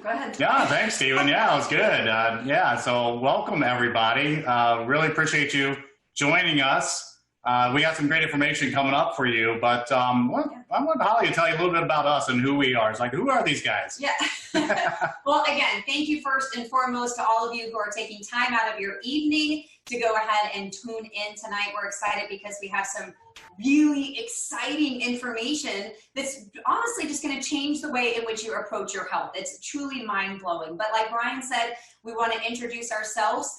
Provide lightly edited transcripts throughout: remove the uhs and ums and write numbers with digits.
Go ahead. Yeah, thanks, Stephen. Yeah, it was good. Yeah, so welcome, everybody. Really appreciate you joining us. We have some great information coming up for you, but I want Holly to tell you a little bit about us and who we are. It's like, who are these guys? Yeah. Well, again, thank you first and foremost to all of you who are taking time out of your evening to go ahead and tune in tonight. We're excited because we have some really exciting information that's honestly just going to change the way in which you approach your health. It's truly mind-blowing. But like Brian said, we want to introduce ourselves.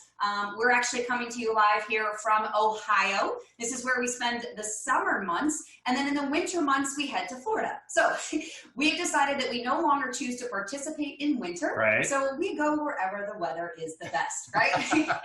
We're actually coming to you live here from Ohio. This is where we spend the summer months, and then in the winter months we head to Florida. So we've decided that we no longer choose to participate in winter, right. So we go wherever the weather is the best, right?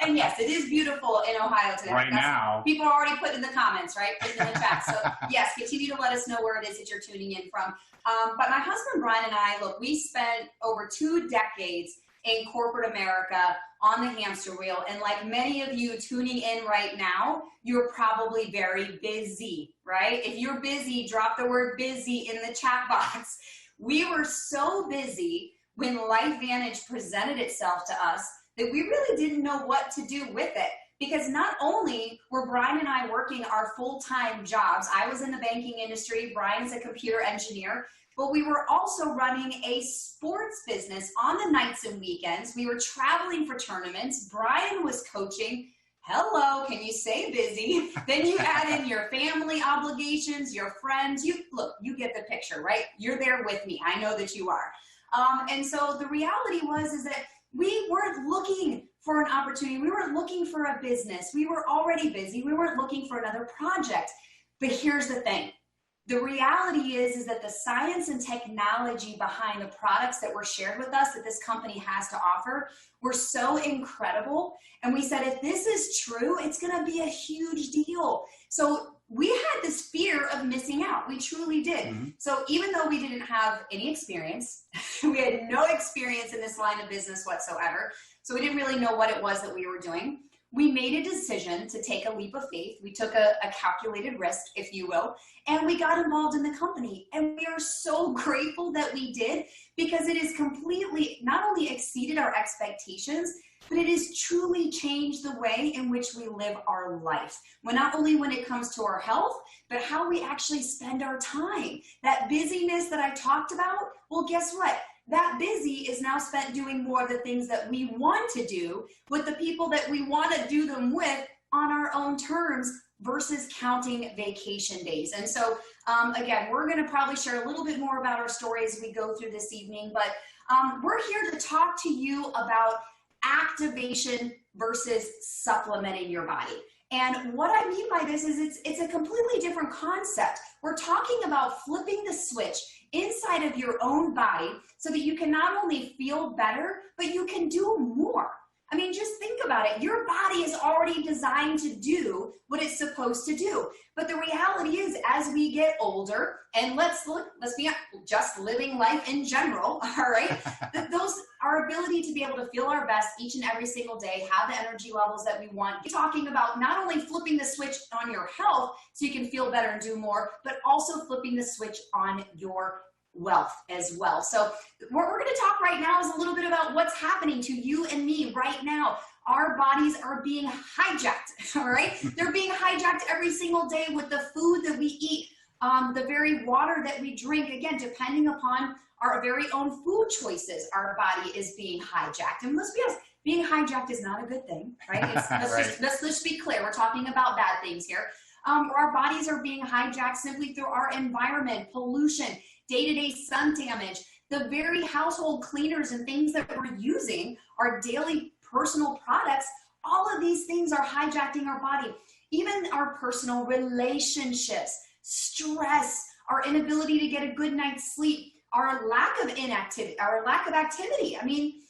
And yes, it is beautiful in Ohio today. Right now. People are already putting in the comments, right? Putting in the chat. So yes, continue to let us know where it is that you're tuning in from. But my husband Brian and I, look, we spent over 2 decades in corporate America on the hamster wheel. And like many of you tuning in right now, you're probably very busy, right? If you're busy, drop the word busy in the chat box. We were so busy when LifeVantage presented itself to us that we really didn't know what to do with it. Because not only were Brian and I working our full-time jobs, I was in the banking industry, Brian's a computer engineer, but we were also running a sports business on the nights and weekends. We were traveling for tournaments. Brian was coaching. Hello, can you say busy? Then you add in your family obligations, your friends. Look, you get the picture, right? You're there with me. I know that you are. And so the reality is that we weren't looking for an opportunity. We weren't looking for a business. We were already busy. We weren't looking for another project. But here's the thing. The reality is that the science and technology behind the products that were shared with us that this company has to offer were so incredible. And we said, if this is true, it's going to be a huge deal. So we had this fear of missing out. We truly did. Mm-hmm. So even though we didn't have any experience, we had no experience in this line of business whatsoever. So we didn't really know what it was that we were doing. We made a decision to take a leap of faith. We took a calculated risk, if you will, and we got involved in the company. And we are so grateful that we did, because it has completely not only exceeded our expectations, but it has truly changed the way in which we live our life. Well, not only when it comes to our health, but how we actually spend our time. That busyness that I talked about, well, guess what? That busy is now spent doing more of the things that we want to do with the people that we want to do them with on our own terms versus counting vacation days. And so, again, we're going to probably share a little bit more about our story as we go through this evening, but we're here to talk to you about activation versus supplementing your body. And what I mean by this is it's a completely different concept. We're talking about flipping the switch inside of your own body so that you can not only feel better, but you can do more. I mean, just think about it. Your body is already designed to do what it's supposed to do. But the reality is, as we get older, and let's be just living life in general, all right? Our ability to be able to feel our best each and every single day, have the energy levels that we want. We're talking about not only flipping the switch on your health so you can feel better and do more, but also flipping the switch on your wealth as well. So what we're going to talk right now is a little bit about what's happening to you and me right now. Our bodies are being hijacked, all right? They're being hijacked every single day with the food that we eat, the very water that we drink. Again, depending upon our very own food choices, our body is being hijacked. And let's be honest, being hijacked is not a good thing, right? Let's just be clear. We're talking about bad things here. Our bodies are being hijacked simply through our environment, pollution, day-to-day sun damage, the very household cleaners and things that we're using, our daily personal products. All of these things are hijacking our body. Even our personal relationships, stress, our inability to get a good night's sleep, our lack of activity. I mean,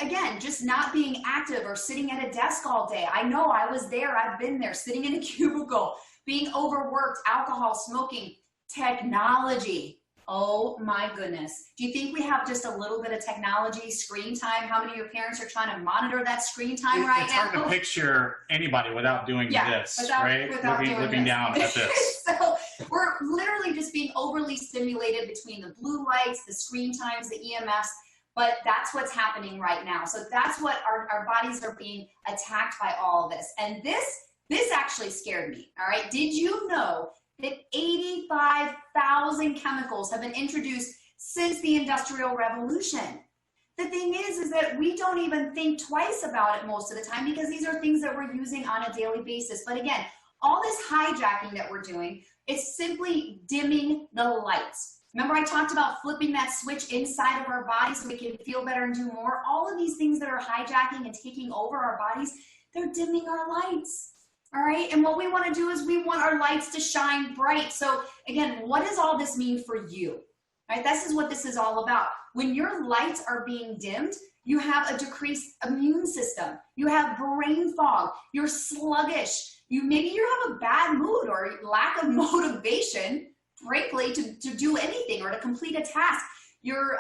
again, just not being active or sitting at a desk all day. I know I was there. I've been there, sitting in a cubicle, being overworked, alcohol, smoking, technology. Oh my goodness. Do you think we have just a little bit of technology, screen time? How many of your parents are trying to monitor that screen time right now? It's hard to picture anybody without doing this, right? Looking down at this. So we're literally just being overly stimulated between the blue lights, the screen times, the EMFs. but that's what's happening right now. So that's what our bodies are being attacked by all of this. And this actually scared me, all right? Did you know that 85,000 chemicals have been introduced since the Industrial Revolution? The thing is that we don't even think twice about it most of the time because these are things that we're using on a daily basis. But again, all this hijacking that we're doing is simply dimming the lights. Remember I talked about flipping that switch inside of our body so we can feel better and do more? All of these things that are hijacking and taking over our bodies, they're dimming our lights. All right, and what we want to do is we want our lights to shine bright. So again, what does all this mean for you? Right, this is what this is all about. When your lights are being dimmed, you have a decreased immune system. You have brain fog. You're sluggish. Maybe you have a bad mood or lack of motivation, frankly, to do anything or to complete a task. You're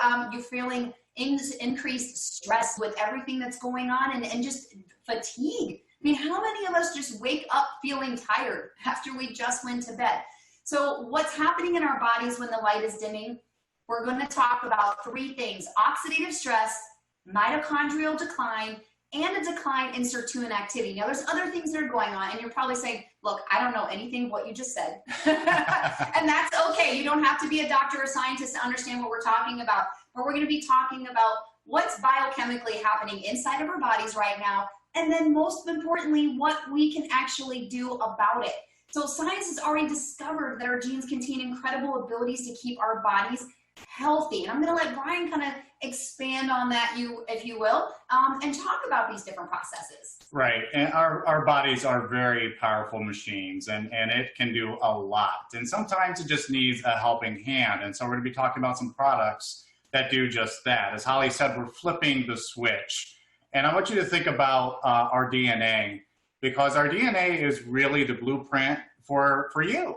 feeling increased stress with everything that's going on and just fatigue. I mean, how many of us just wake up feeling tired after we just went to bed? So what's happening in our bodies when the light is dimming? We're going to talk about 3 things: oxidative stress, mitochondrial decline, and a decline in sirtuin activity. Now, there's other things that are going on, and you're probably saying, look, I don't know anything of what you just said. And that's okay. You don't have to be a doctor or scientist to understand what we're talking about. But we're going to be talking about what's biochemically happening inside of our bodies right now, and then most importantly, what we can actually do about it. So science has already discovered that our genes contain incredible abilities to keep our bodies healthy. And I'm going to let Brian kind of expand on that, if you will, and talk about these different processes. Right. And our bodies are very powerful machines, and it can do a lot. And sometimes it just needs a helping hand. And so we're going to be talking about some products that do just that. As Holly said, we're flipping the switch. And I want you to think about our DNA, because our DNA is really the blueprint for you.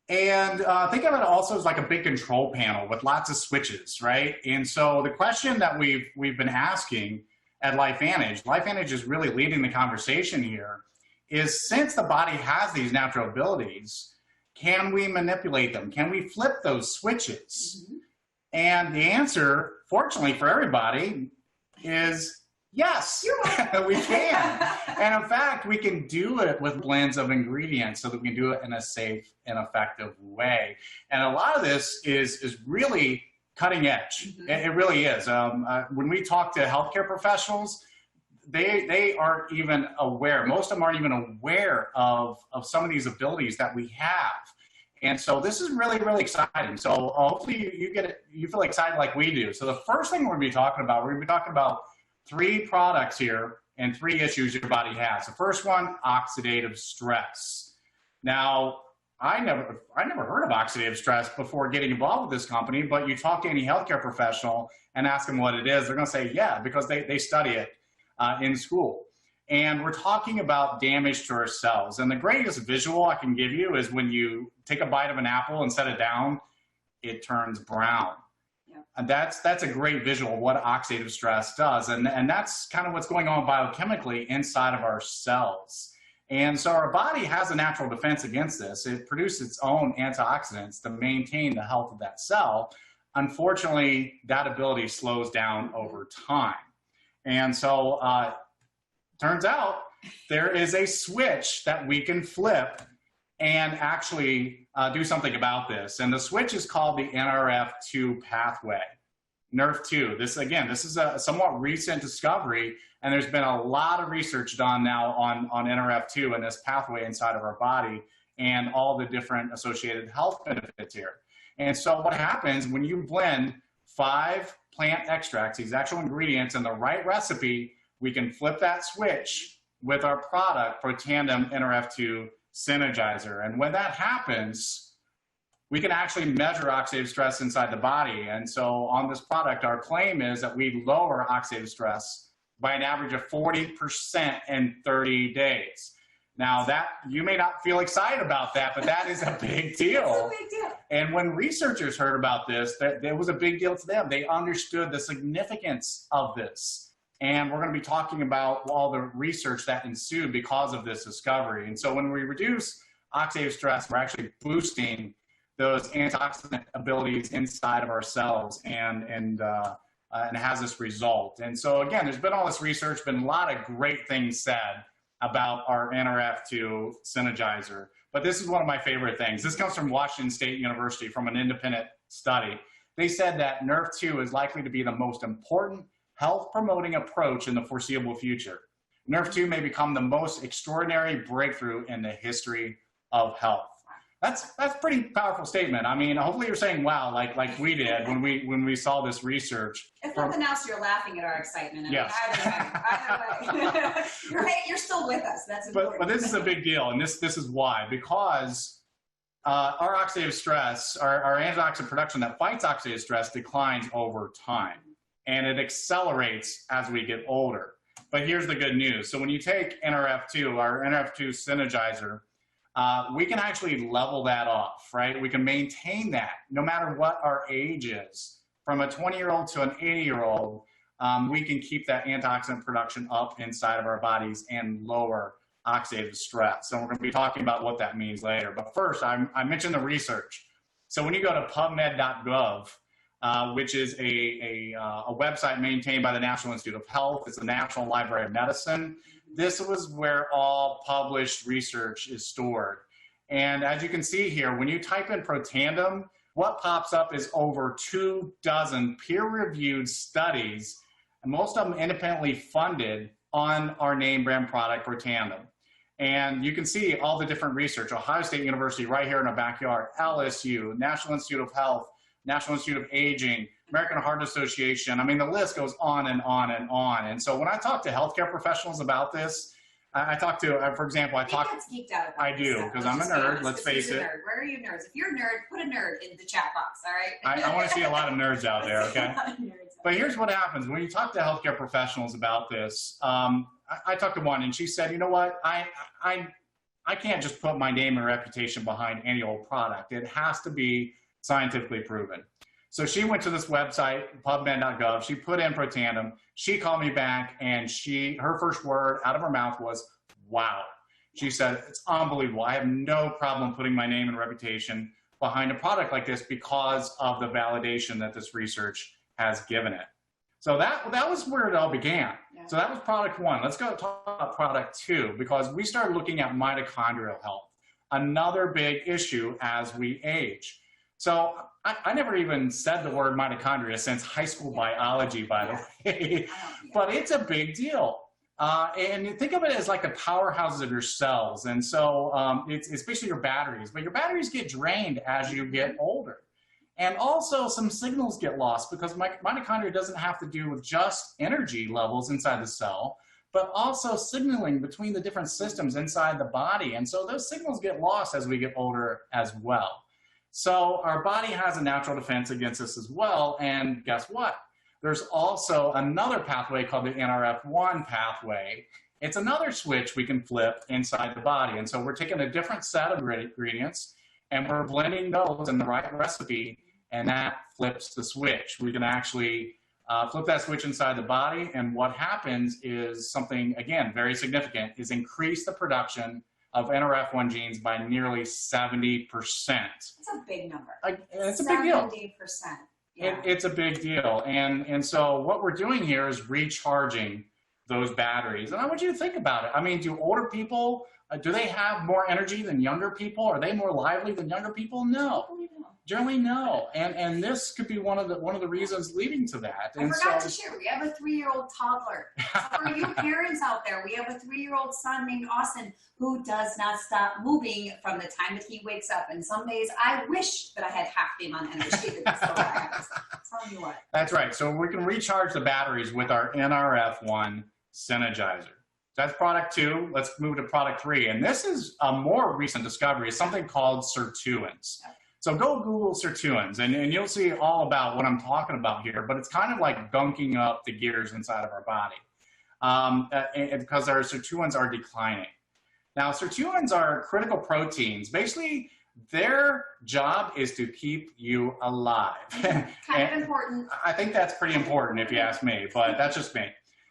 And think of it also as like a big control panel with lots of switches, right? And so the question that we've been asking at LifeVantage is really leading the conversation here, is since the body has these natural abilities, can we manipulate them? Can we flip those switches? Mm-hmm. And the answer, fortunately for everybody, is yes, we can. And in fact, we can do it with blends of ingredients so that we can do it in a safe and effective way. And a lot of this is really cutting edge. Mm-hmm. It really is. When we talk to healthcare professionals, they aren't even aware. Most of them aren't even aware of some of these abilities that we have. And so this is really, really exciting. So hopefully you feel excited like we do. So the first thing we're going to be talking about, 3 products here and 3 issues your body has. The first one, oxidative stress. Now, I never heard of oxidative stress before getting involved with this company, but you talk to any healthcare professional and ask them what it is, they're going to say, yeah, because they study it in school. And we're talking about damage to our cells. And the greatest visual I can give you is when you take a bite of an apple and set it down, it turns brown. And that's a great visual of what oxidative stress does. And that's kind of what's going on biochemically inside of our cells. And so our body has a natural defense against this. It produces its own antioxidants to maintain the health of that cell. Unfortunately, that ability slows down over time. And so turns out there is a switch that we can flip and actually do something about this. And the switch is called the NRF2 pathway. NRF2, this is a somewhat recent discovery, and there's been a lot of research done now on NRF2 and this pathway inside of our body and all the different associated health benefits here. And so what happens when you blend 5 plant extracts, these actual ingredients in the right recipe, we can flip that switch with our product, Protandem NRF2 Synergizer. And when that happens, we can actually measure oxidative stress inside the body. And so on this product, our claim is that we lower oxidative stress by an average of 40% in 30 days. Now that you may not feel excited about that, but that is a big deal. It's a big deal. And when researchers heard about this, that was a big deal to them. They understood the significance of this. And we're going to be talking about all the research that ensued because of this discovery. And so when we reduce oxidative stress, we're actually boosting those antioxidant abilities inside of our cells. And and has this result. And so again, there's been all this research, been a lot of great things said about our NRF2 Synergizer. But this is one of my favorite things. This comes from Washington State University from an independent study. They said that NRF2 is likely to be the most important health-promoting approach in the foreseeable future. NRF2 may become the most extraordinary breakthrough in the history of health. That's a pretty powerful statement. I mean, hopefully you're saying wow, like we did when we saw this research. If nothing else, you're laughing at our excitement. I mean, yes. Either way. You're still with us. That's important. But this is a big deal, and this is why. Because our oxidative stress, our antioxidant production that fights oxidative stress declines over time, and it accelerates as we get older. But here's the good news. So when you take NRF2, our NRF2 Synergizer, we can actually level that off, right? We can maintain that no matter what our age is. From a 20-year-old to an 80-year-old, we can keep that antioxidant production up inside of our bodies and lower oxidative stress. And we're going to be talking about what that means later. But first, I mentioned the research. So when you go to pubmed.gov, which is a website maintained by the National Institute of Health, it's the National Library of Medicine. This was where all published research is stored. And as you can see here, when you type in Protandim, what pops up is over 24 peer-reviewed studies, and most of them independently funded on our name brand product, Protandim. And you can see all the different research, Ohio State University right here in our backyard, LSU, National Institute of Health, National Institute of Aging, American Heart Association. I mean, the list goes on and on and on. And so when I talk to healthcare professionals about this, I talk to, for example, I talk. Geeked out about I do, because I'm a nerd, let's face it. Where are you nerds? If you're a nerd, put a nerd in the chat box, all right? I want to see a lot of nerds out there, okay? But here's what happens. When you talk to healthcare professionals about this, I talked to one, and she said, you know what, I can't just put my name and reputation behind any old product. It has to be scientifically proven. So she went to this website, pubmed.gov. She put in Protandim. She called me back, and her first word out of her mouth was, wow. She said, it's unbelievable. I have no problem putting my name and reputation behind a product like this because of the validation that this research has given it. So that was where it all began. Yeah. So that was product one. Let's go talk about product two, because we started looking at mitochondrial health, another big issue as we age. So I never even said the word mitochondria since high school biology, by the way, but it's a big deal. And you think of it as like the powerhouses of your cells. And so it's basically your batteries, but your batteries get drained as you get older. And also some signals get lost, because mitochondria doesn't have to do with just energy levels inside the cell, but also signaling between the different systems inside the body. And so those signals get lost as we get older as well. So our body has a natural defense against this as well. And guess what? There's also another pathway called the NRF1 pathway. It's another switch we can flip inside the body. And so we're taking a different set of ingredients, and we're blending those in the right recipe, and that flips the switch. We can actually flip that switch inside the body, and what happens is something, again, very significant, is increase the production of NRF1 genes by nearly 70%. That's a big number. It's a big deal. 70%. Yeah. It's a big deal. And so what we're doing here is recharging those batteries. And I want you to think about it. I mean, do older people, do they have more energy than younger people? Are they more lively than younger people? No. Generally, no. And this could be one of the reasons leading to that. I forgot to share, we have a 3-year-old toddler. For you parents out there, we have a 3-year-old son named Austin who does not stop moving from the time that he wakes up. And some days I wish that I had half the amount of energy that still has. Tell you what. That's right. So we can recharge the batteries with our NRF1 Synergizer. That's product two. Let's move to product three. And this is a more recent discovery. It's something called sirtuins. So go Google sirtuins, and you'll see all about what I'm talking about here. But it's kind of like gunking up the gears inside of our body because our sirtuins are declining. Now, sirtuins are critical proteins. Basically, their job is to keep you alive. Kind of important. I think that's pretty important if you ask me, but that's just me.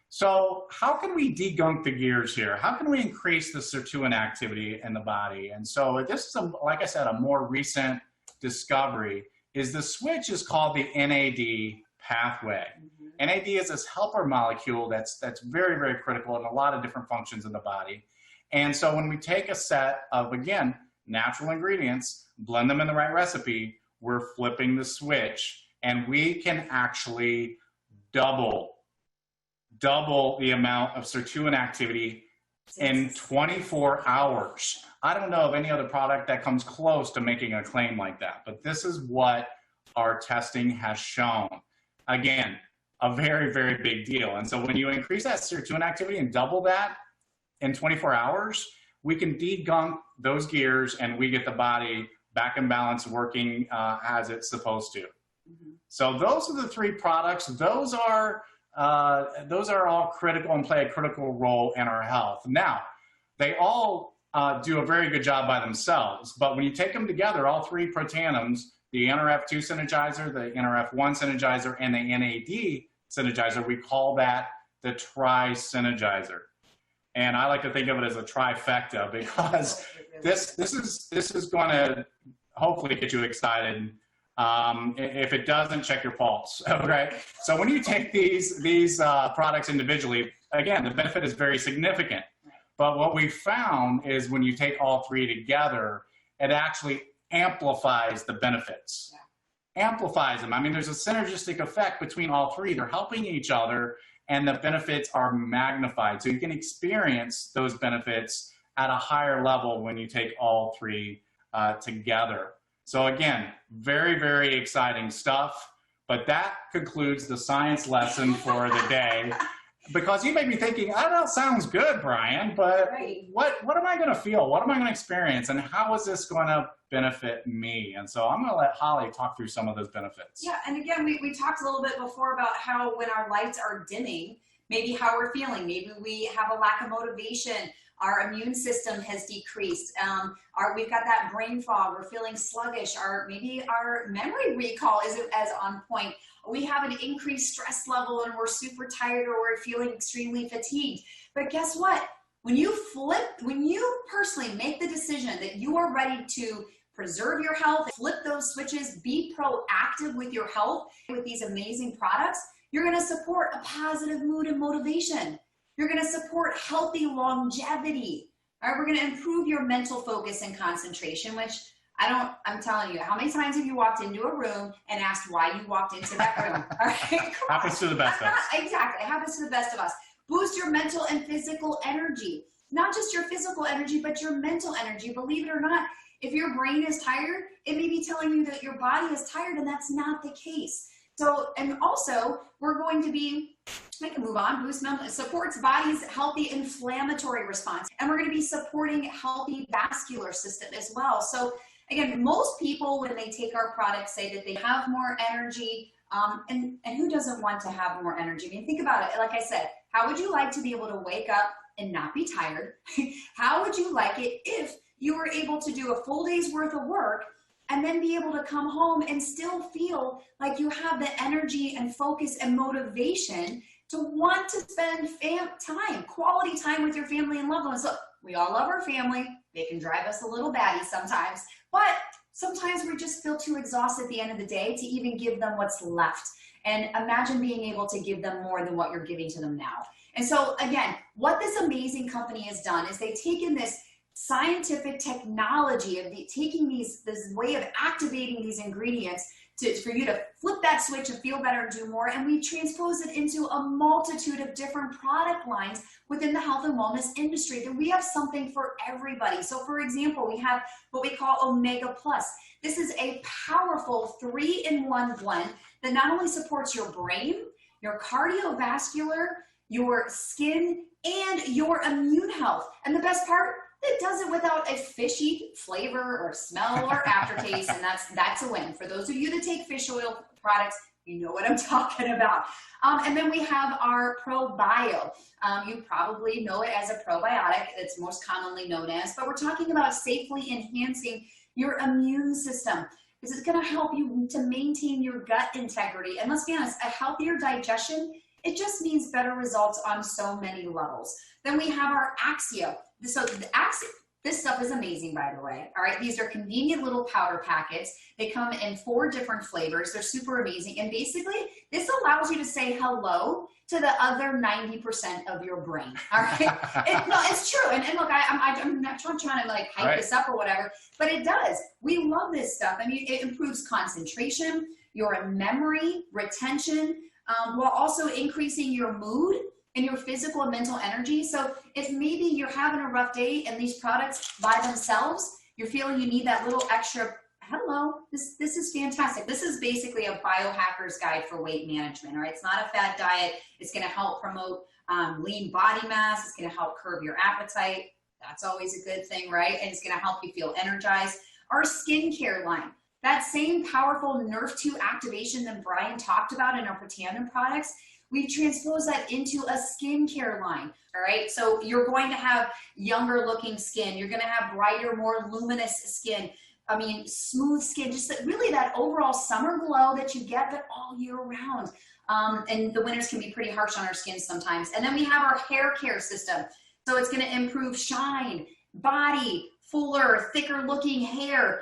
So how can we degunk the gears here? How can we increase the sirtuin activity in the body? And so this is, like I said, a more recent discovery. Is the switch is called the NAD pathway. NAD is this helper molecule that's very, very critical in a lot of different functions in the body. And so when we take a set of, again, natural ingredients, blend them in the right recipe, we're flipping the switch, and we can actually double the amount of sirtuin activity in 24 hours. I don't know of any other product that comes close to making a claim like that, but this is what our testing has shown. Again, a very, very big deal. And so when you increase that sirtuin activity and double that in 24 hours, we can degunk those gears and we get the body back in balance, working as it's supposed to. Mm-hmm. So those are the three products. Those are all critical and play a critical role in our health. Now, they all do a very good job by themselves, but when you take them together, all three proteinums, the NRF2 synergizer, the NRF1 synergizer, and the NAD synergizer, we call that the tri-synergizer. And I like to think of it as a trifecta, because this is going to hopefully get you excited. If it doesn't, check your pulse. Okay. So when you take these products individually, again, the benefit is very significant. But what we found is when you take all three together, it actually amplifies the benefits. Yeah. Amplifies them. I mean, there's a synergistic effect between all three. They're helping each other, and the benefits are magnified. So you can experience those benefits at a higher level when you take all three together. So again, very, very exciting stuff. But that concludes the science lesson for the day. Because you may be thinking, oh, that sounds good, Brian, but what am I going to feel? What am I going to experience? And how is this going to benefit me? And so I'm going to let Holly talk through some of those benefits. Yeah, and again, we talked a little bit before about how when our lights are dimming, maybe how we're feeling. Maybe we have a lack of motivation. Our immune system has decreased. We've got that brain fog. We're feeling sluggish. Maybe our memory recall isn't as on point. We have an increased stress level and we're super tired, or we're feeling extremely fatigued. But guess what? When you personally make the decision that you are ready to preserve your health, flip those switches, be proactive with your health with these amazing products, you're going to support a positive mood and motivation. You're going to support healthy longevity. All right, we're going to improve your mental focus and concentration, which I'm telling you, how many times have you walked into a room and asked why you walked into that room? All right, happens to the best of us. Exactly, it happens to the best of us. Boost your mental and physical energy. Not just your physical energy, but your mental energy. Believe it or not, if your brain is tired, it may be telling you that your body is tired, and that's not the case. So, and also, we're going to be, I can move on, boost mental, it supports body's healthy inflammatory response. And we're going to be supporting healthy vascular system as well. So again, most people, when they take our products, say that they have more energy, and who doesn't want to have more energy? I mean, think about it. Like I said, how would you like to be able to wake up and not be tired? How would you like it if you were able to do a full day's worth of work and then be able to come home and still feel like you have the energy and focus and motivation to want to spend quality time with your family and loved ones? Look, we all love our family. They can drive us a little batty sometimes, but sometimes we just feel too exhausted at the end of the day to even give them what's left. And imagine being able to give them more than what you're giving to them now. And so again, what this amazing company has done is they've taken this scientific technology of taking this way of activating these ingredients for you to flip that switch and feel better and do more, and we transpose it into a multitude of different product lines within the health and wellness industry. That we have something for everybody. So for example, we have what we call Omega Plus. This is a powerful 3-in-1 blend that not only supports your brain, your cardiovascular, your skin, and your immune health. And the best part, it does it without a fishy flavor or smell or aftertaste, and that's a win. For those of you that take fish oil products, you know what I'm talking about. And then we have our ProBio. You probably know it as a probiotic. It's most commonly known as, but we're talking about safely enhancing your immune system. This is going to help you to maintain your gut integrity. And let's be honest, a healthier digestion, it just means better results on so many levels. Then we have our Axia. So the This stuff is amazing, by the way. All right, these are convenient little powder packets. They come in 4 different flavors. They're super amazing. And basically, this allows you to say hello to the other 90% of your brain. All right, no, it's true. And look, I'm not trying to like hype this up or whatever, but it does. We love this stuff. I mean, it improves concentration, your memory, retention, while also increasing your mood and your physical and mental energy. So if maybe you're having a rough day and these products by themselves, you're feeling you need that little extra, hello, this is fantastic. This is basically a biohacker's guide for weight management, all right? It's not a fad diet. It's gonna help promote lean body mass. It's gonna help curb your appetite. That's always a good thing, right? And it's gonna help you feel energized. Our skincare line, that same powerful Nerve2 activation that Brian talked about in our Protandim products, we've transposed that into a skincare line, all right? So you're going to have younger looking skin. You're gonna have brighter, more luminous skin. I mean, smooth skin, just really that overall summer glow that you get, but all year round. And the winters can be pretty harsh on our skin sometimes. And then we have our hair care system. So it's gonna improve shine, body, fuller, thicker looking hair,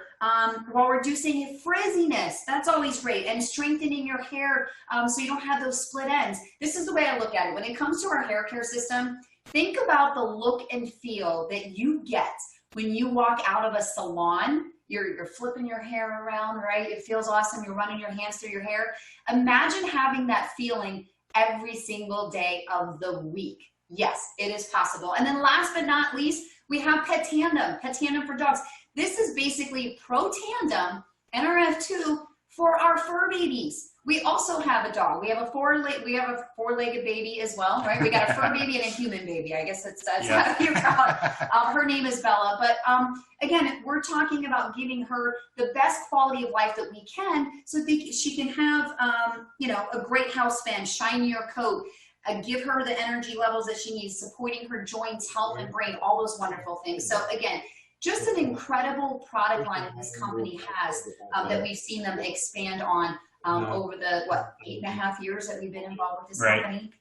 while reducing frizziness. That's always great. And strengthening your hair so you don't have those split ends. This is the way I look at it. When it comes to our hair care system, think about the look and feel that you get when you walk out of a salon. You're flipping your hair around, right? It feels awesome. You're running your hands through your hair. Imagine having that feeling every single day of the week. Yes, it is possible. And then last but not least, we have Protandim for dogs. This is basically Protandim NRF2 for our fur babies. We also have a dog. We have a four-legged baby as well, right? We got a fur baby and a human baby. I guess that's how you call it. Her name is Bella. But again, we're talking about giving her the best quality of life that we can, so that she can have a great house span, shinier coat. Give her the energy levels that she needs, supporting her joints, health, and brain, all those wonderful things. So again, just an incredible product line that this company has that we've seen them expand on over the, 8.5 years that we've been involved with this company.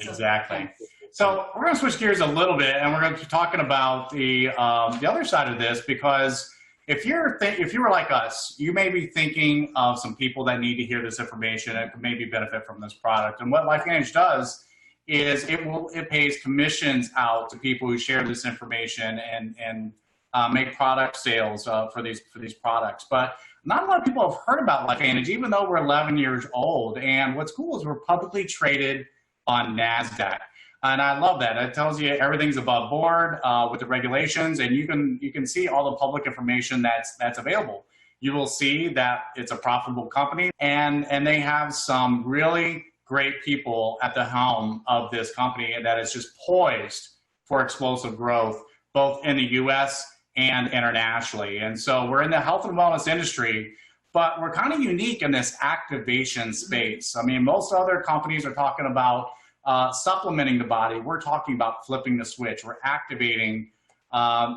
Exactly. So we're going to switch gears a little bit, and we're going to be talking about the other side of this, because if you were like us, you may be thinking of some people that need to hear this information and could maybe benefit from this product. And what LifeVantage does is it pays commissions out to people who share this information and make product sales for these products. But not a lot of people have heard about LifeVantage, even though we're 11 years old. And what's cool is we're publicly traded on NASDAQ. And I love that. It tells you everything's above board with the regulations, and you can see all the public information that's available. You will see that it's a profitable company, and they have some really great people at the helm of this company that is just poised for explosive growth, both in the U.S. and internationally. And so we're in the health and wellness industry, but we're kind of unique in this activation space. I mean, most other companies are talking about supplementing the body. We're talking about flipping the switch. We're activating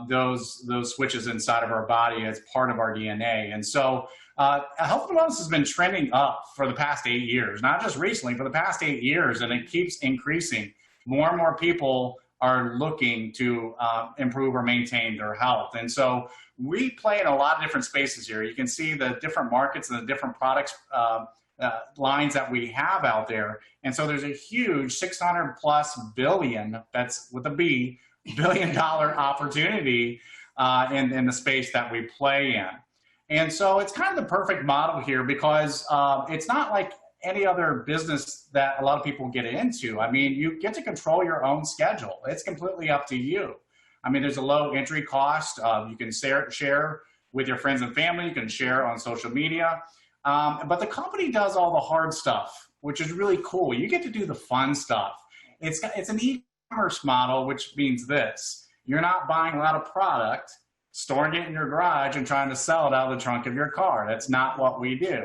those switches inside of our body as part of our DNA. And so health and wellness has been trending up for the past 8 years, not just recently, for the past 8 years, and it keeps increasing. More and more people are looking to improve or maintain their health. And so we play in a lot of different spaces here. You can see the different markets and the different products lines that we have out there. And so there's a huge 600+ billion, that's with a B, $1 billion opportunity in the space that we play in. And so it's kind of the perfect model here, because it's not like any other business that a lot of people get into. I mean, you get to control your own schedule. It's completely up to you. I mean, there's a low entry cost. You can share with your friends and family. You can share on social media. But the company does all the hard stuff, which is really cool. You get to do the fun stuff. It's an e-commerce model, which means this. You're not buying a lot of product, storing it in your garage, and trying to sell it out of the trunk of your car. That's not what we do.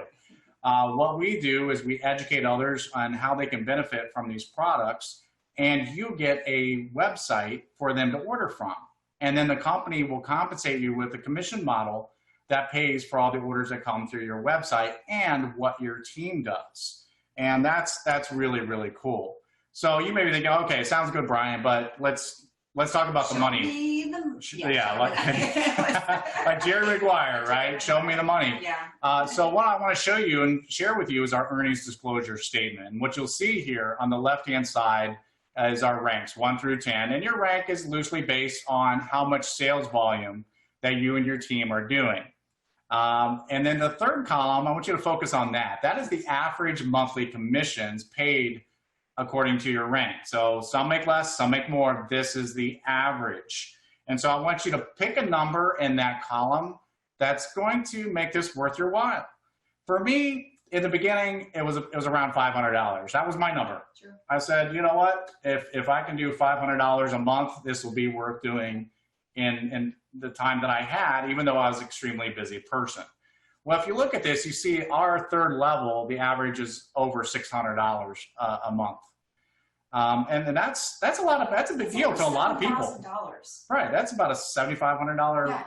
What we do is we educate others on how they can benefit from these products, and you get a website for them to order from. And then the company will compensate you with a commission model that pays for all the orders that come through your website and what your team does. And that's really, really cool. So you may be thinking, okay, sounds good, Brian, but let's let's talk about the money. Like Jerry Maguire, right? Show me the money. Yeah. So what I want to show you and share with you is our earnings disclosure statement. And what you'll see here on the left-hand side is our ranks, 1 through 10. And your rank is loosely based on how much sales volume that you and your team are doing. And then the third column, I want you to focus on that. That is the average monthly commissions paid according to your rank. So some make less, some make more. This is the average. And so I want you to pick a number in that column that's going to make this worth your while. For me, in the beginning, it was around $500. That was my number. Sure. I said, you know what? If I can do $500 a month, this will be worth doing in the time that I had, even though I was an extremely busy person. Well, if you look at this, you see our third level, the average is over $600 a month. And that's a big deal to a lot of people. $7,000. Right. That's about a $7,500,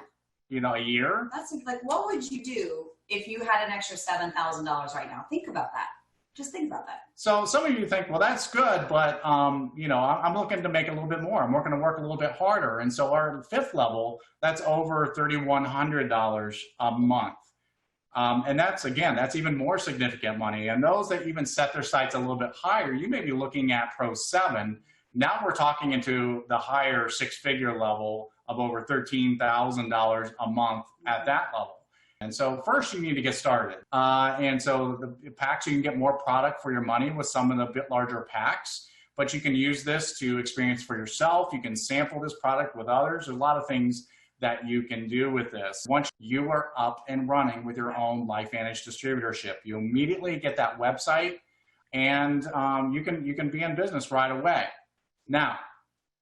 a year. That's like, what would you do if you had an extra $7,000 right now? Think about that. Just think about that. So some of you think, well, that's good, but I'm looking to make a little bit more. I'm going to work a little bit harder. And so our fifth level, that's over $3,100 a month. And that's even more significant money. And those that even set their sights a little bit higher, you may be looking at Pro 7. Now we're talking into the higher six-figure level of over $13,000 a month at that level. And so first you need to get started. And so the packs, you can get more product for your money with some of the bit larger packs, but you can use this to experience for yourself. You can sample this product with others. There's a lot of things that you can do with this. Once you are up and running with your own LifeVantage distributorship, you immediately get that website and you can be in business right away. Now,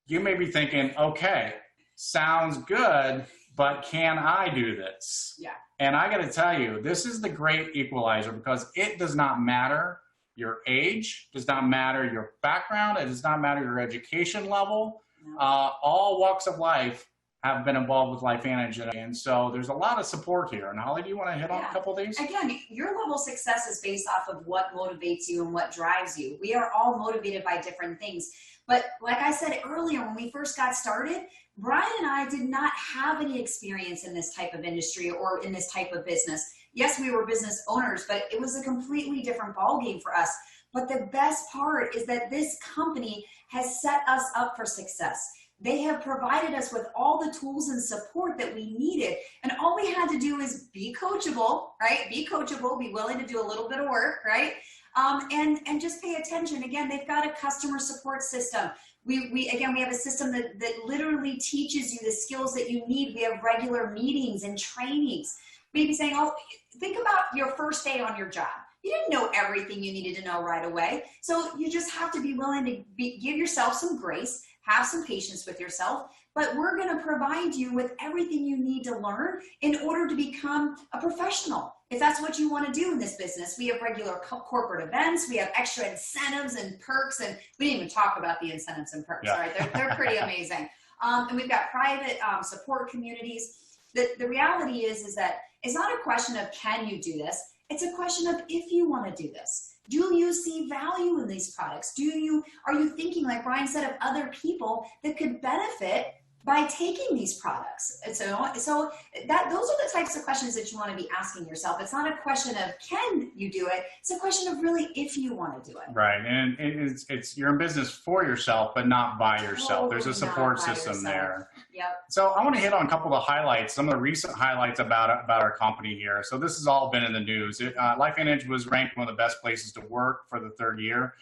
you may be thinking, okay, sounds good, but can I do this? Yeah. And I got to tell you, this is the great equalizer because it does not matter your age, does not matter your background, it does not matter your education level. No. All walks of life have been involved with LifeVantage. And so there's a lot of support here. And Holly, do you want to hit on a couple of these? Again, your level of success is based off of what motivates you and what drives you. We are all motivated by different things. But like I said earlier, when we first got started, Brian and I did not have any experience in this type of industry or in this type of business. Yes, we were business owners, but it was a completely different ballgame for us. But the best part is that this company has set us up for success. They have provided us with all the tools and support that we needed. And all we had to do is be coachable, right? Be coachable, be willing to do a little bit of work, right? And just pay attention. Again, they've got a customer support system. We have a system that literally teaches you the skills that you need. We have regular meetings and trainings. Maybe saying, oh, think about your first day on your job. You didn't know everything you needed to know right away. So you just have to be willing to give yourself some grace, have some patience with yourself, but we're going to provide you with everything you need to learn in order to become a professional. If that's what you want to do in this business, we have regular corporate events, we have extra incentives and perks, and we didn't even talk about the incentives and perks, right? They're pretty amazing. And we've got private support communities. The reality is that it's not a question of can you do this, it's a question of if you want to do this. Do you see value in these products? Are you thinking, like Brian said, of other people that could benefit by taking these products? And so those are the types of questions that you want to be asking yourself. It's not a question of can you do it? It's a question of really if you want to do it. Right, and it's you're in business for yourself, but not by yourself. There's a support system there. Yep. So I want to hit on a couple of the highlights, some of the recent highlights about our company here. So this has all been in the news. LifeVantage was ranked one of the best places to work for the third year.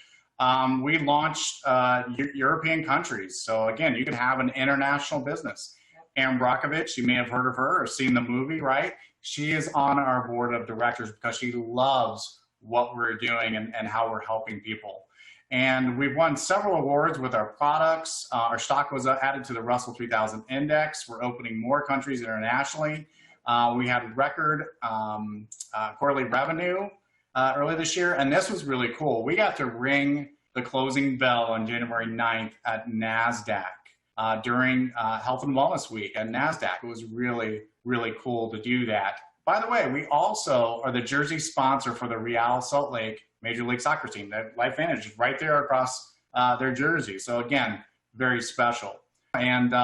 We launched European countries. So again, you can have an international business. Erin Brockovich, you may have heard of her or seen the movie, right? She is on our board of directors because she loves what we're doing and how we're helping people. And we've won several awards with our products. Our stock was added to the Russell 3000 Index. We're opening more countries internationally. We had record quarterly revenue early this year, and this was really cool. We got to ring the closing bell on January 9th at NASDAQ during Health and Wellness Week at NASDAQ. It was really, really cool to do that. By the way, we also are the jersey sponsor for the Real Salt Lake Major League Soccer team. That LifeVantage is right there across their jersey. So again, very special. And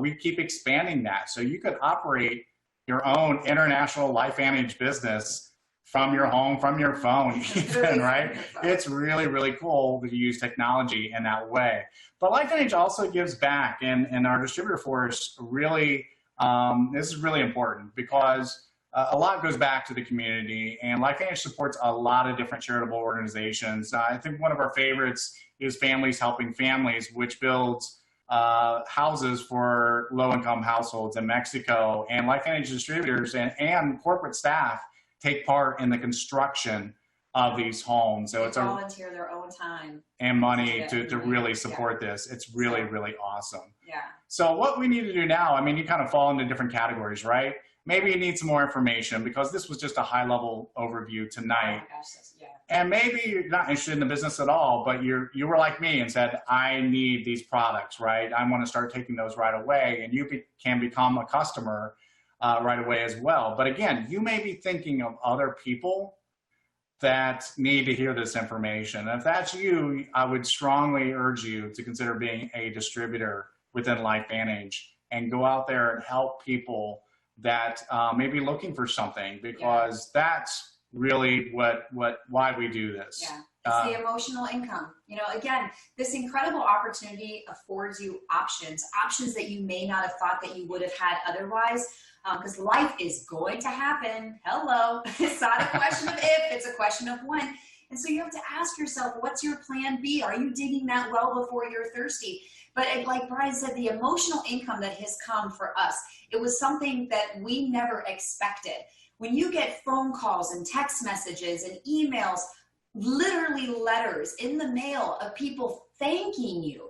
we keep expanding that. So you could operate your own international LifeVantage business from your home, from your phone, even, right? It's really, really cool to use technology in that way. But LifeVantage also gives back, and our distributor force really, this is really important because a lot goes back to the community, and LifeVantage supports a lot of different charitable organizations. I think one of our favorites is Families Helping Families, which builds houses for low-income households in Mexico, and LifeVantage distributors and corporate staff take part in the construction of these homes. So it's volunteer their own time and money to really support this. It's really, really awesome. Yeah. So what we need to do now, I mean, you kind of fall into different categories, right? Maybe you need some more information because this was just a high-level overview tonight. Oh my gosh, yeah. And maybe you're not interested in the business at all, but you were like me and said, I need these products, right? I want to start taking those right away. And you can become a customer right away as well. But again, you may be thinking of other people that need to hear this information. And if that's you, I would strongly urge you to consider being a distributor within LifeVantage and go out there and help people that may be looking for something, because that's really why we do this. Yeah. It's the emotional income. You know, again, this incredible opportunity affords you options that you may not have thought that you would have had otherwise, because life is going to happen. Hello. It's not a question of if, it's a question of when. And so you have to ask yourself, what's your plan B? Are you digging that well before you're thirsty? But like Brian said, the emotional income that has come for us, it was something that we never expected. When you get phone calls and text messages and emails, literally letters in the mail of people thanking you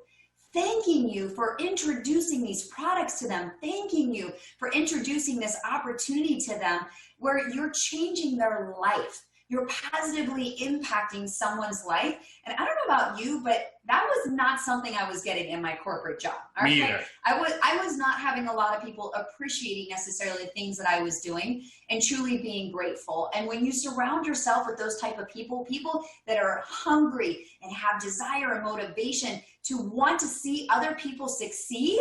for introducing these products to them, thanking you for introducing this opportunity to them, where you're changing their life. You're positively impacting someone's life. And I don't know about you, but that was not something I was getting in my corporate job. All right? Me either. I was not having a lot of people appreciating necessarily things that I was doing and truly being grateful. And when you surround yourself with those type of people that are hungry and have desire and motivation to want to see other people succeed,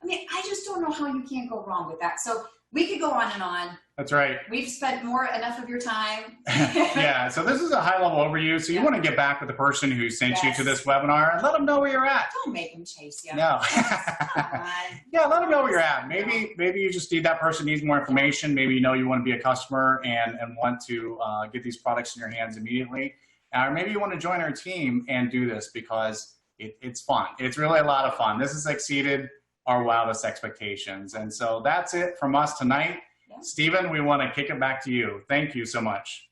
I mean, I just don't know how you can't go wrong with that. So we could go on and on. That's right. We've spent enough of your time. Yeah, so this is a high-level overview. So you want to get back with the person who sent you to this webinar and let them know where you're at. Don't make them chase you. No. Yeah, let them know where you're at. Maybe you just need that person needs more information. Maybe you know you want to be a customer and want to get these products in your hands immediately. Or maybe you want to join our team and do this because it's fun. It's really a lot of fun. This has exceeded our wildest expectations. And so that's it from us tonight. Stephen, we want to kick it back to you. Thank you so much.